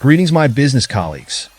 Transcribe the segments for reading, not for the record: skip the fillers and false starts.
Greetings, my business colleagues.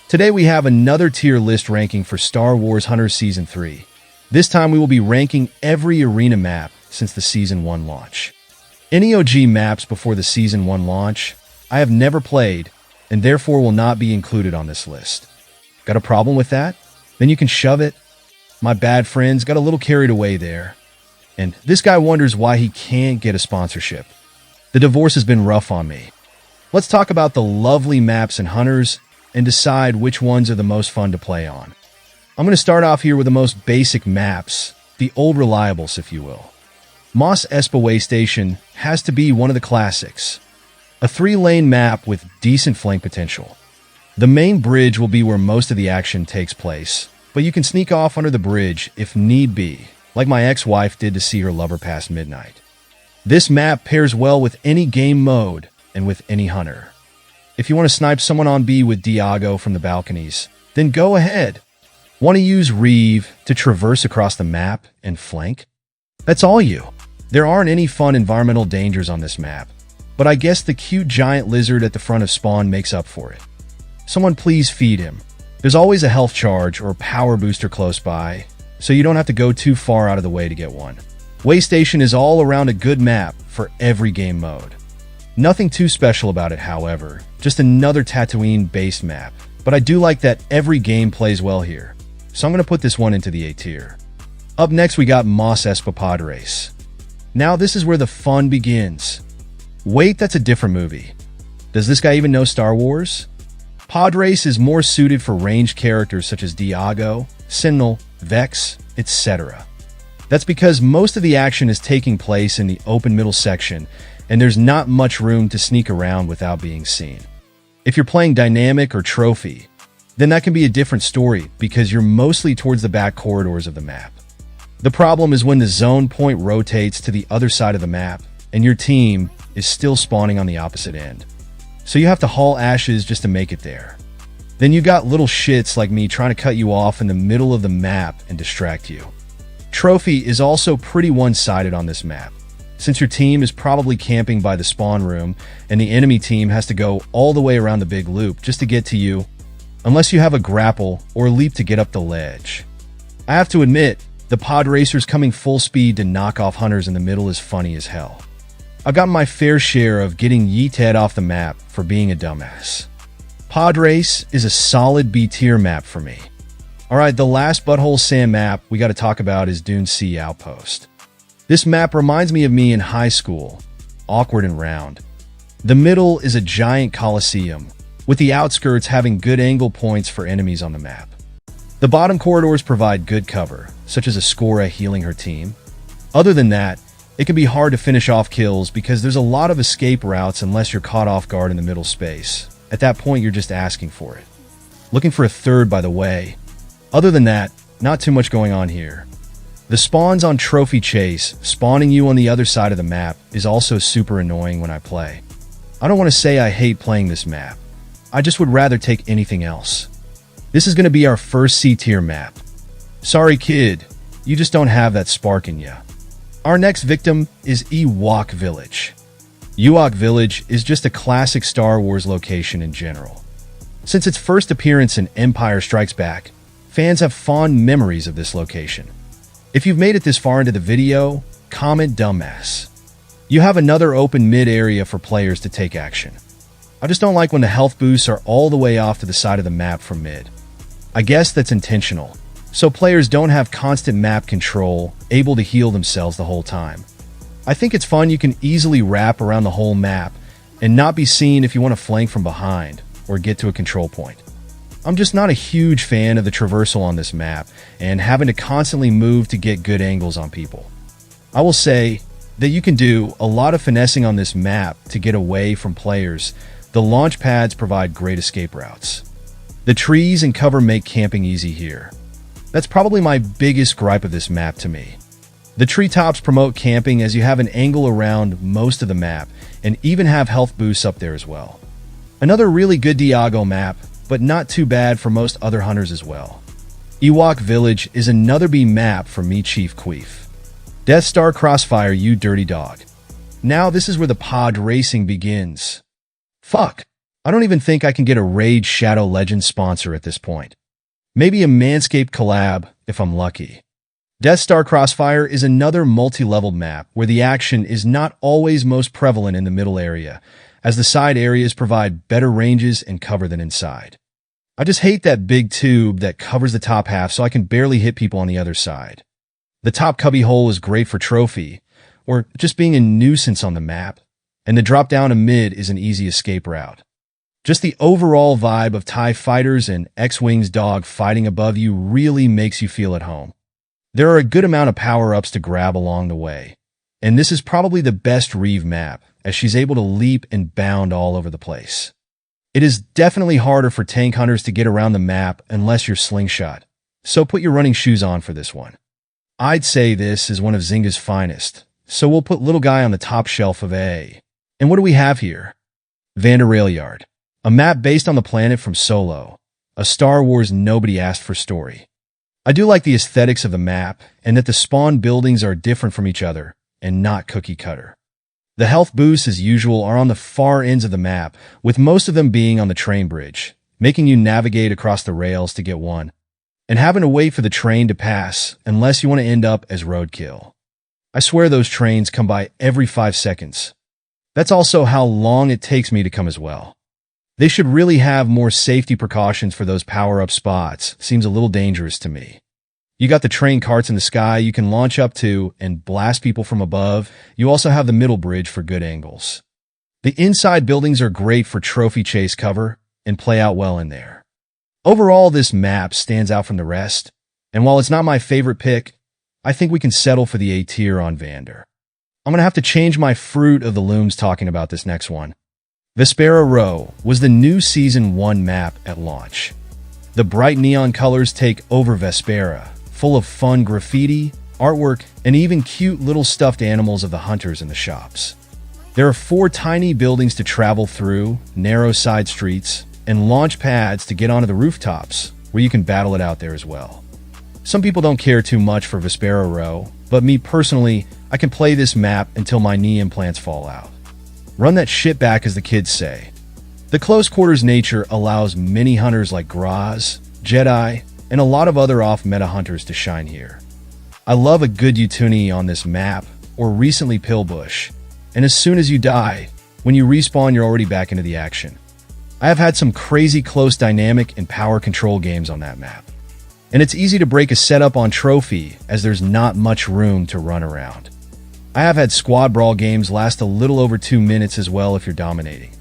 Today we have another tier list ranking for Star Wars Hunters Season 3. This time we will be ranking every arena map since the Season 1 launch. Any OG maps before the Season 1 launch, I have never played, and therefore will not be included on this list. Got a problem with that? Then you can shove it. My bad friends got a little carried away there. And this guy wonders why he can't get a sponsorship. The divorce has been rough on me. Let's talk about the lovely maps in Hunters and decide which ones are the most fun to play on. I'm going to start off here with the most basic maps, the old reliables if you will. Mos Espa Way Station has to be one of the classics. A 3-lane map with decent flank potential. The main bridge will be where most of the action takes place, but you can sneak off under the bridge if need be, like my ex-wife did to see her lover past midnight. This map pairs well with any game mode and with any hunter. If you want to snipe someone on B with Diago from the balconies, then go ahead. Want to use Reeve to traverse across the map and flank? That's all you. There aren't any fun environmental dangers on this map, but I guess the cute giant lizard at the front of spawn makes up for it. Someone please feed him. There's always a health charge or power booster close by, so you don't have to go too far out of the way to get one. Way Station is all around a good map for every game mode. Nothing too special about it, however, just another Tatooine-based map, but I do like that every game plays well here, so I'm going to put this one into the A tier. Up next we got Mos Espa Pod Race. Now this is where the fun begins. Wait, that's a different movie. Does this guy even know Star Wars? Pod Race is more suited for ranged characters such as Diago, Sentinel, Vex, etc. That's because most of the action is taking place in the open middle section, and there's not much room to sneak around without being seen. If you're playing Dynamic or Trophy, then that can be a different story because you're mostly towards the back corridors of the map. The problem is when the zone point rotates to the other side of the map, and your team is still spawning on the opposite end. So you have to haul ashes just to make it there. Then you got little shits like me trying to cut you off in the middle of the map and distract you. Trophy is also pretty one-sided on this map, since your team is probably camping by the spawn room and the enemy team has to go all the way around the big loop just to get to you, unless you have a grapple or leap to get up the ledge. I have to admit, the pod racers coming full speed to knock off hunters in the middle is funny as hell. I've gotten my fair share of getting yeeted off the map for being a dumbass. Pod Race is a solid B tier map for me. Alright, the last Butthole Sam map we got to talk about is Dune Sea Outpost. This map reminds me of me in high school, awkward and round. The middle is a giant coliseum, with the outskirts having good angle points for enemies on the map. The bottom corridors provide good cover, such as Ascora healing her team. Other than that, it can be hard to finish off kills because there's a lot of escape routes unless you're caught off guard in the middle space. At that point, you're just asking for it. Looking for a third, by the way. Other than that, not too much going on here. The spawns on Trophy Chase, spawning you on the other side of the map, is also super annoying when I play. I don't want to say I hate playing this map. I just would rather take anything else. This is going to be our first C tier map. Sorry kid, you just don't have that spark in ya. Our next victim is Ewok Village. Ewok Village is just a classic Star Wars location in general. Since its first appearance in Empire Strikes Back, fans have fond memories of this location. If you've made it this far into the video, comment dumbass. You have another open mid area for players to take action. I just don't like when the health boosts are all the way off to the side of the map from mid. I guess that's intentional, so players don't have constant map control, able to heal themselves the whole time. I think it's fun you can easily wrap around the whole map and not be seen if you want to flank from behind or get to a control point. I'm just not a huge fan of the traversal on this map and having to constantly move to get good angles on people. I will say that you can do a lot of finessing on this map to get away from players. The launch pads provide great escape routes. The trees and cover make camping easy here. That's probably my biggest gripe of this map to me. The treetops promote camping as you have an angle around most of the map and even have health boosts up there as well. Another really good Diago map, but not too bad for most other hunters as well. Ewok Village is another B map for me, Chief Queef. Death Star Crossfire, you dirty dog. Now this is where the pod racing begins. Fuck. I don't even think I can get a Raid Shadow Legends sponsor at this point. Maybe a Manscaped collab, if I'm lucky. Death Star Crossfire is another multi-leveled map where the action is not always most prevalent in the middle area, as the side areas provide better ranges and cover than inside. I just hate that big tube that covers the top half so I can barely hit people on the other side. The top cubby hole is great for trophy, or just being a nuisance on the map, and the drop down to mid is an easy escape route. Just the overall vibe of TIE fighters and X-Wing's dog fighting above you really makes you feel at home. There are a good amount of power-ups to grab along the way, and this is probably the best Reeve map, as she's able to leap and bound all over the place. It is definitely harder for tank hunters to get around the map unless you're slingshot, so put your running shoes on for this one. I'd say this is one of Zynga's finest, so we'll put little guy on the top shelf of A. And what do we have here? Vander Railyard, a map based on the planet from Solo, a Star Wars nobody asked for story. I do like the aesthetics of the map and that the spawn buildings are different from each other and not cookie cutter. The health boosts, as usual, are on the far ends of the map, with most of them being on the train bridge, making you navigate across the rails to get one, and having to wait for the train to pass unless you want to end up as roadkill. I swear those trains come by every 5 seconds. That's also how long it takes me to come as well. They should really have more safety precautions for those power-up spots. Seems a little dangerous to me. You got the train carts in the sky you can launch up to and blast people from above. You also have the middle bridge for good angles. The inside buildings are great for trophy chase cover and play out well in there. Overall, this map stands out from the rest, and while it's not my favorite pick, I think we can settle for the A tier on Vander. I'm going to have to change my Fruit of the Looms talking about this next one. Vespera Row was the new Season 1 map at launch. The bright neon colors take over Vespera, full of fun graffiti, artwork, and even cute little stuffed animals of the hunters in the shops. There are 4 tiny buildings to travel through, narrow side streets, and launch pads to get onto the rooftops, where you can battle it out there as well. Some people don't care too much for Vespera Row, but me personally, I can play this map until my knee implants fall out. Run that shit back, as the kids say. The close quarters nature allows many hunters like Graz, Jedi, and a lot of other off-meta hunters to shine here. I love a good Utuni on this map, or recently Pillbush, and as soon as you die, when you respawn you're already back into the action. I have had some crazy close dynamic and power control games on that map. And it's easy to break a setup on Trophy, as there's not much room to run around. I have had squad brawl games last a little over 2 minutes as well if you're dominating.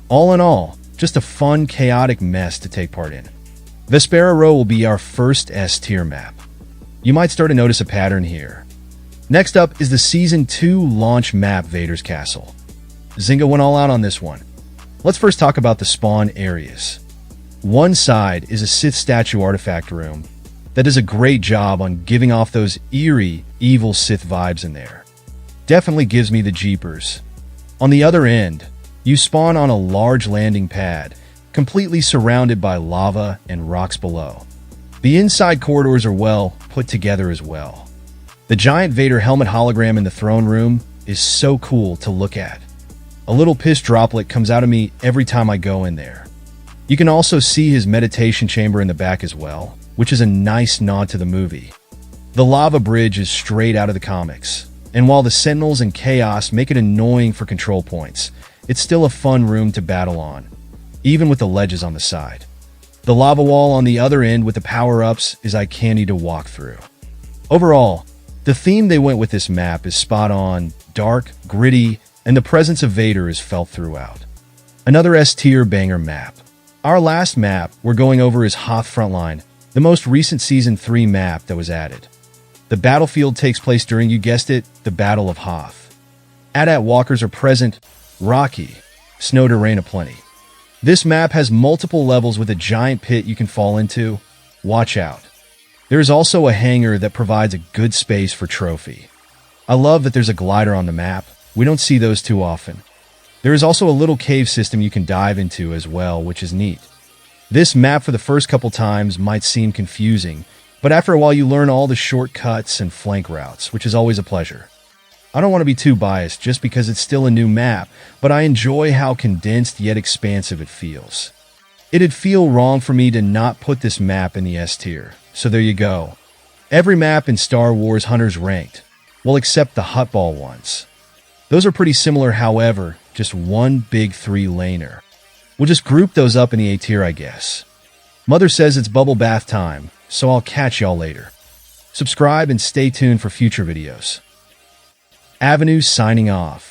All in all, just a fun, chaotic mess to take part in. Vespera Row will be our first S-tier map. You might start to notice a pattern here. Next up is the Season 2 launch map, Vader's Castle. Zynga went all out on this one. Let's first talk about the spawn areas. One side is a Sith statue artifact room that does a great job on giving off those eerie, evil Sith vibes in there. Definitely gives me the jeepers. On the other end, you spawn on a large landing pad, completely surrounded by lava and rocks below. The inside corridors are well put together as well. The giant Vader helmet hologram in the throne room is so cool to look at. A little piss droplet comes out of me every time I go in there. You can also see his meditation chamber in the back as well, which is a nice nod to the movie. The lava bridge is straight out of the comics, and while the Sentinels and Chaos make it annoying for control points, it's still a fun room to battle on, even with the ledges on the side. The lava wall on the other end with the power-ups is eye-candy to walk through. Overall, the theme they went with this map is spot on, dark, gritty, and the presence of Vader is felt throughout. Another S-tier banger map. Our last map we're going over is Hoth Frontline, the most recent Season 3 map that was added. The battlefield takes place during, you guessed it, the Battle of Hoth. AT-AT walkers are present, rocky, snow to rain aplenty. This map has multiple levels with a giant pit you can fall into. Watch out. There is also a hangar that provides a good space for trophy. I love that there's a glider on the map. We don't see those too often. There is also a little cave system you can dive into as well, which is neat. This map for the first couple times might seem confusing, but after a while you learn all the shortcuts and flank routes, which is always a pleasure. I don't want to be too biased just because it's still a new map, but I enjoy how condensed yet expansive it feels. It'd feel wrong for me to not put this map in the S tier, so there you go. Every map in Star Wars Hunters ranked, well except the Huttball ones. Those are pretty similar, however, just one big 3-laner. We'll just group those up in the A tier, I guess. Mother says it's bubble bath time, so I'll catch y'all later. Subscribe and stay tuned for future videos. Avenue signing off.